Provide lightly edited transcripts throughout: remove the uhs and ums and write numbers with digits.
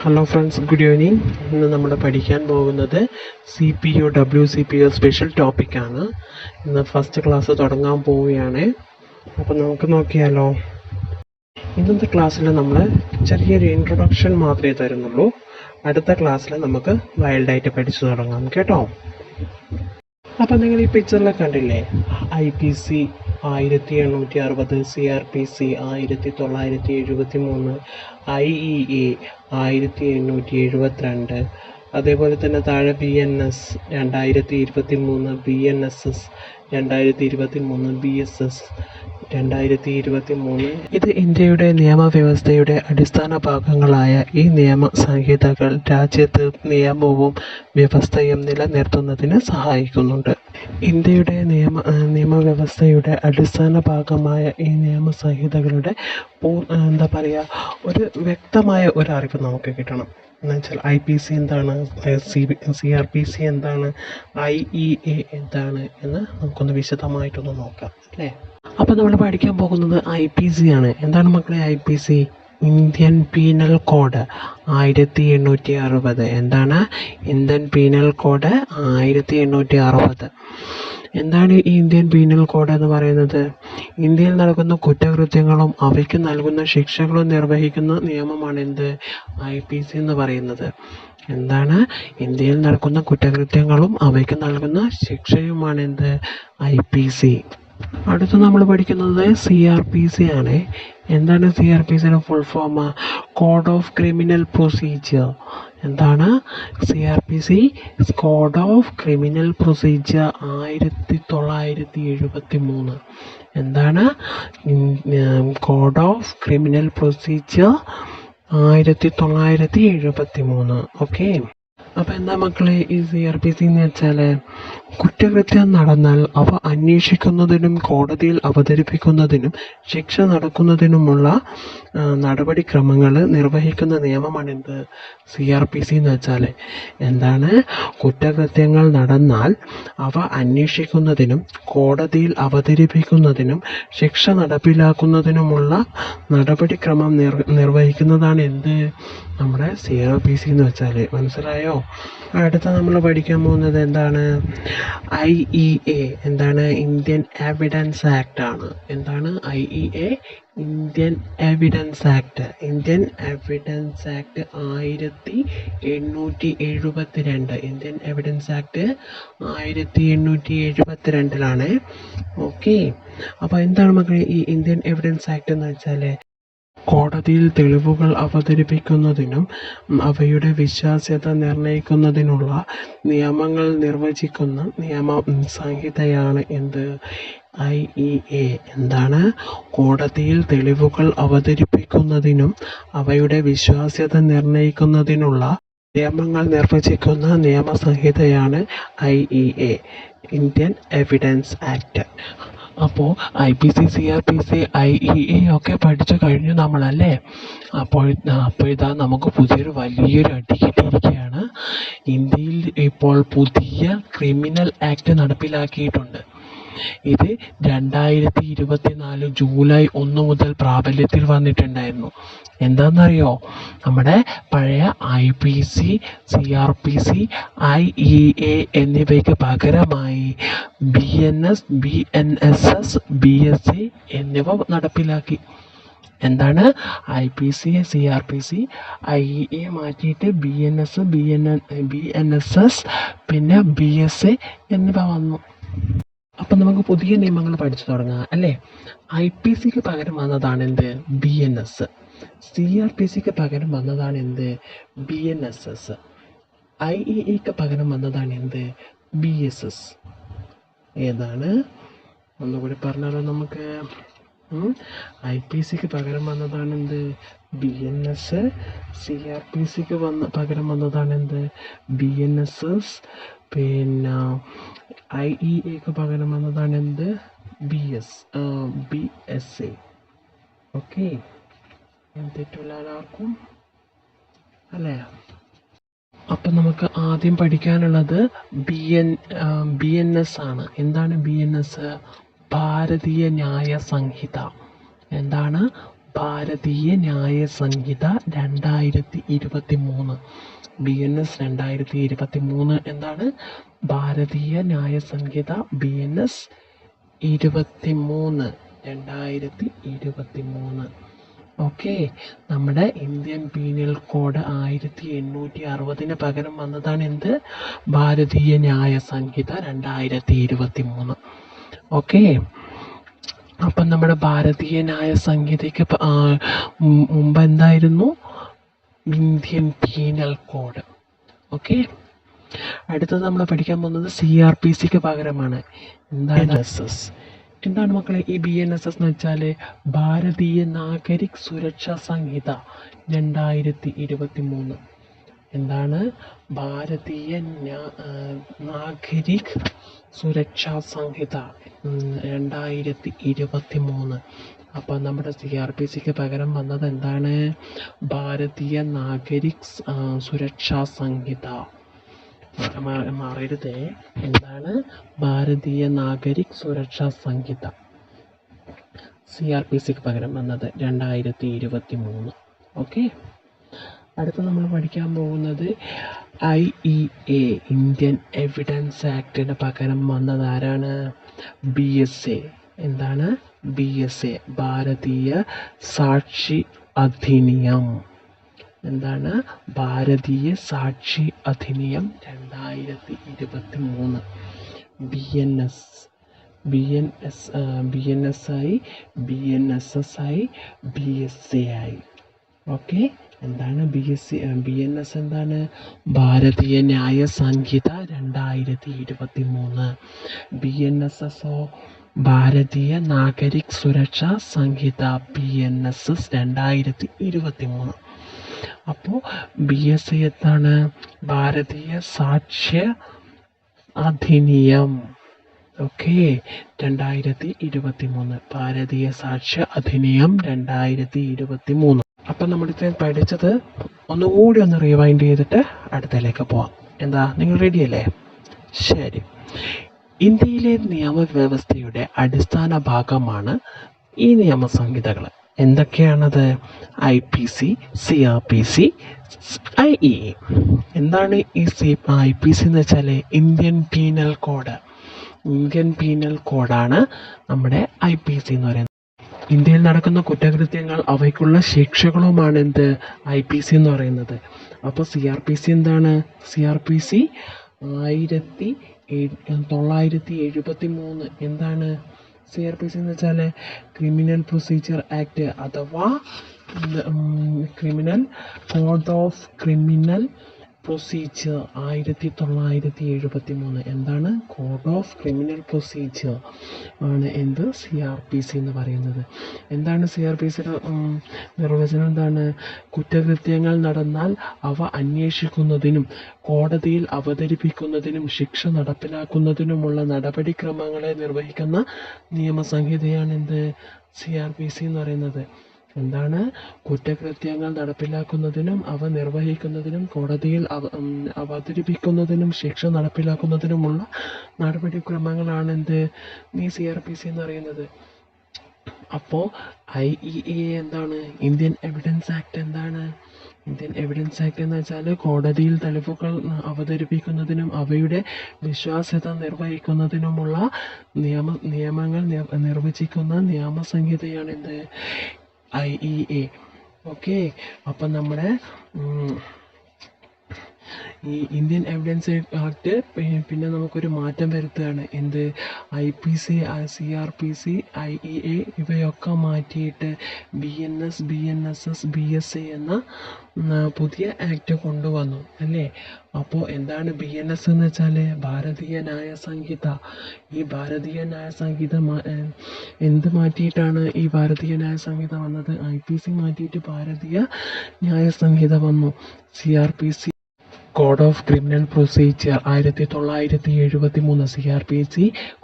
Hello friends, good evening. ഇന്ന് നമ്മൾ പഠിക്കാൻ പോകുന്നത് CPU WCPO സ്പെഷ്യൽ ടോപ്പിക്കാണ്. ഇന്ന് ഫസ്റ്റ് ക്ലാസ് തുടങ്ങാൻ പോവുകയാണ്. അപ്പോൾ നമുക്ക് നോക്കിയാലോ. ഇന്നത്തെ ക്ലാസ്സിൽ നമ്മൾ ചെറിയൊരു ഇൻട്രൊഡക്ഷൻ മാത്രമേ തരുന്നുള്ളൂ. അടുത്ത ക്ലാസ്സിൽ നമുക്ക് വൈൽഡായിട്ട് പഠിച്ചു തുടങ്ങാം കേട്ടോ. അപ്പോൾ നിങ്ങൾ ഈ പിക്ചറിൽ കണ്ടില്ലേ, IPC 1860, CRPC 1973, IEA 1872, അതേപോലെ തന്നെ താഴെ BNS 2023, BNSS 2023, BSS 2023. ഇത് ഇന്ത്യയുടെ നിയമവ്യവസ്ഥയുടെ അടിസ്ഥാന ഭാഗങ്ങളായ ഈ നിയമ സംഹിതകൾ രാജ്യത്ത് നിയമവും വ്യവസ്ഥയും നിലനിർത്തുന്നതിന് സഹായിക്കുന്നുണ്ട്. ഇന്ത്യയുടെ നിയമവ്യവസ്ഥയുടെ അടിസ്ഥാന ഭാഗമായ ഈ നിയമസംഹിതകളുടെ ഒരു വ്യക്തമായ ഒരു അറിവ് നമുക്ക് കിട്ടണം. എന്നുവെച്ചാൽ IPC എന്താണ്, CRPC എന്താണ്, IEA എന്താണ് എന്ന് നമുക്കൊന്ന് വിശദമായിട്ടൊന്ന് നോക്കാം അല്ലേ. അപ്പോൾ നമ്മൾ പഠിക്കാൻ പോകുന്നത് IPC ആണ്. എന്താണ് മക്കളെ IPC? Indian penal code 1860. എന്താണ് ഇന്ത്യൻ പീനൽ കോഡ് 1860? എന്താണ് ഈ ഇന്ത്യൻ പീനൽ കോഡ് എന്ന് പറയുന്നത്? ഇന്ത്യയിൽ നടക്കുന്ന കുറ്റകൃത്യങ്ങളും അവയ്ക്ക് നൽകുന്ന ശിക്ഷകളും നിർവഹിക്കുന്ന നിയമമാണ് എന്ത്? IPC എന്ന് പറയുന്നത്. എന്താണ് ഇന്ത്യയിൽ നടക്കുന്ന കുറ്റകൃത്യങ്ങളും അവയ്ക്ക് നൽകുന്ന ശിക്ഷയുമാണ് എന്ത്? IPC. അടുത്ത് നമ്മൾ പഠിക്കുന്നത് CRPC ആണ്. എന്താണ് CRPCയുടെ full form? Code of criminal procedure. എന്താണ് CRPC? Code of criminal procedure 1973. എന്താണ് code of criminal procedure 1973. Okay. അപ്പോൾ എന്താ മക്കളെ ഈ CRPC എന്ന് വെച്ചാൽ? കുറ്റകൃത്യം നടന്നാൽ അവ അന്വേഷിക്കുന്നതിനും കോടതിയിൽ അവതരിപ്പിക്കുന്നതിനും ശിക്ഷ നടക്കുന്നതിനുമുള്ള നടപടിക്രമങ്ങൾ നിർവഹിക്കുന്ന നിയമമാണ് എന്ത്? CRPC എന്ന് വെച്ചാൽ. എന്താണ് കുറ്റകൃത്യങ്ങൾ നടന്നാൽ അവ അന്വേഷിക്കുന്നതിനും കോടതിയിൽ അവതരിപ്പിക്കുന്നതിനും ശിക്ഷ നടപ്പിലാക്കുന്നതിനുമുള്ള നടപടിക്രമം നിർവഹിക്കുന്നതാണ് എന്ത്? നമ്മുടെ CRPC എന്ന് വെച്ചാൽ. മനസ്സിലായോ? അടുത്ത നമ്മൾ പഠിക്കാൻ പോകുന്നത് എന്താണ്? IEA. എന്താണ്? ഇന്ത്യൻ എവിഡൻസ് ആക്ട് ആണ്. എന്താണ് IEA? Indian evidence act. Indian evidence act 1872. Indian evidence act 1872 okay. അപ്പോൾ എന്താണ് മക്കളെ ഈ ഇന്ത്യൻ എവിഡൻസ് ആക്ട് എന്ന് വെച്ചാൽ? കോടതിയിൽ തെളിവുകൾ അവതരിപ്പിക്കുന്നതിനും അവയുടെ വിശ്വാസ്യത നിർണ്ണയിക്കുന്നതിനുള്ള നിയമങ്ങൾ നിർവചിക്കുന്ന നിയമ സംഹിതയാണ് എന്ത്? IEA. എന്താണ് കോടതിയിൽ തെളിവുകൾ അവതരിപ്പിക്കുന്നതിനും അവയുടെ വിശ്വാസ്യത നിർണ്ണയിക്കുന്നതിനുള്ള നിയമങ്ങൾ നിർവചിക്കുന്ന നിയമസംഹിതയാണ് IEA, ഇന്ത്യൻ എവിഡൻസ് ആക്ട്. അപ്പോൾ IPC, CRPC, IEA ഒക്കെ പഠിച്ചു കഴിഞ്ഞു നമ്മളല്ലേ. അപ്പോൾ ഇതാ നമുക്ക് വലിയൊരു അടി കിട്ടിയിരിക്കുകയാണ്. ഇന്ത്യയിൽ ഇപ്പോൾ പുതിയ ക്രിമിനൽ ആക്ട് നടപ്പിലാക്കിയിട്ടുണ്ട്. ഇത് 2024 ജൂലൈ 1 മുതൽ പ്രാബല്യത്തിൽ വന്നിട്ടുണ്ടായിരുന്നു. എന്താണെന്നറിയോ? നമ്മുടെ പഴയ IPC, CRPC, IEA എന്നിവയ്ക്ക് പകരമായി BNS, BNSS, BSA എന്നിവ നടപ്പിലാക്കി. എന്താണ് IPC, CRPC, IEA മാറ്റിയിട്ട് BNS, BNSS പിന്നെ BSA എന്നിവ വന്നു. അപ്പം നമുക്ക് പുതിയ നിയമങ്ങൾ പഠിച്ചു തുടങ്ങാം അല്ലേ. IPCക്ക് പകരം വന്നതാണ് എന്ത്? BNS. CRPCക്ക് പകരം വന്നതാണ് എന്ത്? BNSS. IEAക്ക് പകരം വന്നതാണ് എന്ത്? BSS. ഏതാണ് ഒന്നുകൂടി പറഞ്ഞാലോ നമുക്ക്. IPCക്ക് പകരം വന്നതാണ് എന്ത്? BNS. CRPCക്ക് പകരം വന്നതാണ് എന്ത്? BNSS. പിന്നെ IEAക്ക് പകരം വന്നതാണ് എന്ത്? BSA. ഓക്കെ. തെറ്റില്ല എല്ലാവർക്കും അല്ലേ. അപ്പം നമുക്ക് ആദ്യം പഠിക്കാനുള്ളത് BNS ആണ്. എന്താണ് BNS? ഭാരതീയ ന്യായ സംഹിത. എന്താണ്? ഭാരതീയ ന്യായ സംഹിത 2023. BNS 2023 എന്താണ്? ഭാരതീയ ന്യായ സംഹിത BNS 2023. ഓക്കെ, നമ്മുടെ ഇന്ത്യൻ പീനൽ കോഡ് 1860 പകരം വന്നതാണ് എന്ത്? ഭാരതീയ ന്യായ സംഹിത 2023. ഓക്കെ, അപ്പം നമ്മുടെ ഭാരതീയ ന്യായ സംഹിതയ്ക്ക് മുമ്പ് എന്തായിരുന്നു? Indian penal code. ഓക്കെ, അടുത്തത് നമ്മൾ പഠിക്കാൻ പോകുന്നത് CRPCക്ക് പകരമാണ്. എന്താണ് BNSS? എന്താണ് മക്കളെ ഈ BNSS എന്ന് വെച്ചാൽ? ഭാരതീയ നാഗരിക് സുരക്ഷാ സംഹിത 2023. എന്താണ്? ഭാരതീയ നാഗരിക് സുരക്ഷാ സംഹിത 2023. അപ്പം നമ്മുടെ CRPCക്ക് പകരം വന്നത് എന്താണ്? ഭാരതീയ നാഗരിക് സുരക്ഷാ സംഹിത. മാറരുതേ. എന്താണ്? ഭാരതീയ നാഗരിക് സുരക്ഷാ സംഹിത CRPCക്ക് പകരം വന്നത് 2023. ഓക്കെ, അടുത്ത നമ്മൾ പഠിക്കാൻ പോകുന്നത് IEA ഇന്ത്യൻ എവിഡൻസ് ആക്ടിന് പകരം വന്നത് ആരാണ്? BSA. എന്താണ്? BSA ഭാരതീയ സാക്ഷി അധിനിയം. എന്താണ്? ഭാരതീയ സാക്ഷി Adhiniyam 2023. BNSI, BNSSI, BSAI. Okay, എന്താണ് BNS? എന്താണ്? ഭാരതീയ ന്യായ സംഹിത 2023. BNSSO ഭാരതീയ നാഗരിക് സുരക്ഷാ സംഹിത BNSS 2023. അപ്പോൾ BSA എന്താണ്? ഭാരതീയ സാക്ഷ്യ അധിനിയം. ഓക്കെ, 2023 ഭാരതീയ സാക്ഷ്യ അധിനിയം 2023. അപ്പം നമ്മളിത് പഠിച്ചത് ഒന്നുകൂടി ഒന്ന് റിവൈൻഡ് ചെയ്തിട്ട് അടുത്തതിലേക്ക് പോവാം. എന്താ, നിങ്ങൾ റെഡിയല്ലേ? ശരി. ഇന്ത്യയിലെ നിയമവ്യവസ്ഥയുടെ അടിസ്ഥാന ഭാഗമാണ് ഈ നിയമസംഹിതകൾ. എന്തൊക്കെയാണത്? IPC, CRPC, IEA. എന്താണ് ഈ IPC എന്ന് വെച്ചാൽ? Indian penal code. Indian penal കോഡാണ് നമ്മുടെ IPC എന്ന് പറയുന്നത്. ഇന്ത്യയിൽ നടക്കുന്ന കുറ്റകൃത്യങ്ങൾ അവയ്ക്കുള്ള ശിക്ഷകളുമാണ് എന്ത്? IPC എന്ന് പറയുന്നത്. അപ്പോൾ CRPC എന്താണ്? CRPC 1973. എന്താണ് CRPC എന്ന് വെച്ചാൽ? ക്രിമിനൽ പ്രൊസീജിയർ ആക്ട് അഥവാ criminal code of criminal procedure 1973. എന്താണ്? കോഡ് ഓഫ് ക്രിമിനൽ പ്രൊസീജിയർ ആണ് എന്ത്? CRPC എന്ന് പറയുന്നത്. എന്താണ് CRPCയുടെ നിർവചനം? എന്താണ്? കുറ്റകൃത്യങ്ങൾ നടന്നാൽ അവ അന്വേഷിക്കുന്നതിനും കോടതിയിൽ അവതരിപ്പിക്കുന്നതിനും ശിക്ഷ നടപ്പിലാക്കുന്നതിനുമുള്ള നടപടിക്രമങ്ങളെ നിർവഹിക്കുന്ന നിയമസംഹിതയാണ് എന്ത്? CRPC എന്ന് പറയുന്നത്. എന്താണ്? കുറ്റകൃത്യങ്ങൾ നടപ്പിലാക്കുന്നതിനും അവ നിർവഹിക്കുന്നതിനും കോടതിയിൽ അവതരിപ്പിക്കുന്നതിനും ശിക്ഷ നടപ്പിലാക്കുന്നതിനുമുള്ള നടപടിക്രമങ്ങളാണ് എന്ത്? ഈ CRPC എന്ന് പറയുന്നത്. അപ്പോൾ IEA എന്താണ്? Indian evidence act. എന്താണ് ഇന്ത്യൻ എവിഡൻസ് ആക്ട് എന്ന് വെച്ചാൽ? കോടതിയിൽ തെളിവുകൾ അവതരിപ്പിക്കുന്നതിനും അവയുടെ വിശ്വാസ്യത നിർവഹിക്കുന്നതിനുമുള്ള നിയമങ്ങൾ നിർവചിക്കുന്ന നിയമസംഹിതയാണ് എന്ത്? IEA. ഓക്കെ, അപ്പം നമ്മുടെ ഈ ഇന്ത്യൻ എവിഡൻസ് ആക്ട് പിന്നെ നമുക്കൊരു മാറ്റം വരുത്തുകയാണ്. എന്ത്? IPC, CRPC, IEA ഇവയൊക്കെ മാറ്റിയിട്ട് BNS, BNSS, BSA എന്ന പുതിയ ആക്ട് കൊണ്ടുവന്നു അല്ലേ? അപ്പോൾ എന്താണ് BNS എന്ന് വെച്ചാൽ? ഭാരതീയ ന്യായ സംഹിത. ഈ ഭാരതീയ ന്യായ സംഹിത എന്ത് മാറ്റിയിട്ടാണ് ഈ ഭാരതീയ ന്യായ സംഹിത വന്നത്? IPC മാറ്റിയിട്ട് ഭാരതീയ ന്യായ സംഹിത വന്നു. CRPC code of criminal procedure 1973. CRPC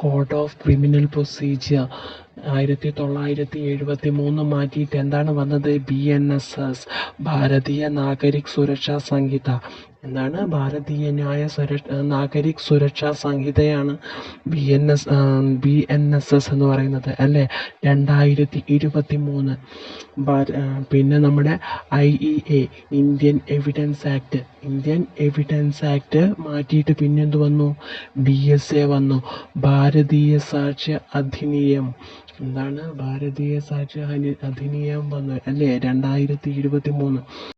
code of criminal procedure 1973 മാറ്റിയിട്ട് എന്താണ് വന്നത്? BNSS, ഭാരതീയ നാഗരിക് സുരക്ഷാ സംഹിത. എന്താണ്? ഭാരതീയ നാഗരിക് സുരക്ഷാ സംഹിതയാണ് BNSS എന്ന് പറയുന്നത് അല്ലേ? 2023. പിന്നെ നമ്മുടെ IEA, ഇന്ത്യൻ എവിഡൻസ് ആക്ട് മാറ്റിയിട്ട് പിന്നെന്ത് വന്നു? BSA വന്നു, ഭാരതീയ സാക്ഷ്യ അധിനിയം. എന്താണ്? ഭാരതീയ സാക്ഷ്യ അധിനിയം വന്നു അല്ലേ? 2023.